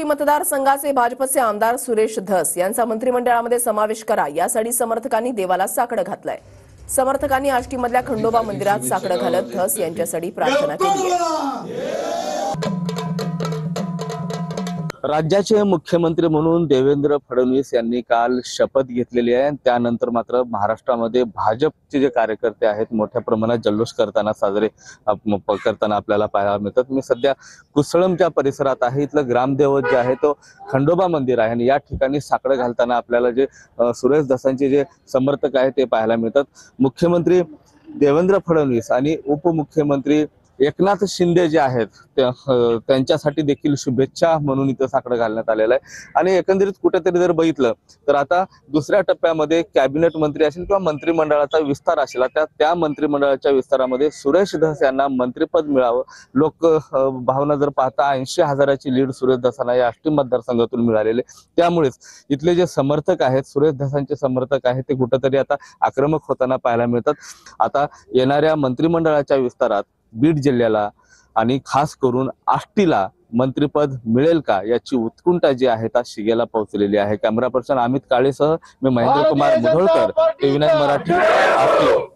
आष्टी मतदारसंघाचे भाजपचे आमदार सुरेश धस यांचा मंत्रिमंडळामध्ये समावेश करा यासाठी समर्थकांनी देवाला साकडं घातलंय। समर्थकांनी आष्टीमधल्या खंडोबा मंदिरात साकडं घालत धस यांच्यासाठी प्रार्थना केली आहे। राज्याचे मुख्यमंत्री म्हणून देवेंद्र फडणवीस यांनी काल शपथ घेतलेली आहे। त्यानंतर मात्र महाराष्ट्रामध्ये भाजपचे जे कार्यकर्ते आहेत मोठ्या प्रमाणात जल्लोष साजरे करताना आपल्याला पाहायला मिळतात। मी सध्या कुसळमच्या परिसरात आहे। इथलं ग्रामदैवत जे आहे तो खंडोबा मंदिर आहे आणि या ठिकाणी साकडं घालताना आपल्याला जे सुरेश धसांचे जे समर्थक आहेत ते पाहायला मिळतात। मुख्यमंत्री देवेंद्र फडणवीस आणि उपमुख्यमंत्री एकनाथ शिंदे जे आहेत त्यांच्यासाठी देखील शुभेच्छा म्हणून इथं साकडं घालण्यात आलेलं आहे। आणि एकंदरीत कुठेतरी जर बघितलं तर आता दुसऱ्या टप्प्यामध्ये कॅबिनेट मंत्री असेल किंवा मंत्रिमंडळाचा विस्तार असेल, त्या मंत्रिमंडळाच्या विस्तारामध्ये सुरेश धस यांना मंत्रिपद मिळावं। लोक भावना जर पाहता 80,000ची लीड सुरेश धसांना या आष्टी मतदारसंघातून मिळालेले, त्यामुळेच इथले जे समर्थक आहेत सुरेश धसांचे समर्थक आहेत ते कुठेतरी आता आक्रमक होताना पाहायला मिळतात। आता येणाऱ्या मंत्रिमंडळाच्या विस्तारात बीड जिल्ह्याला आणि खास करून आष्टीला मंत्रिपद मिळेल का याची उत्कंठा जी आहे त्या शिगेला पोहोचलेली आहे। कॅमेरा पर्सन अमित काळेसह मी महेंद्र कुमार मुधोळकर, टीव्ही 9 मराठी, आष्टी।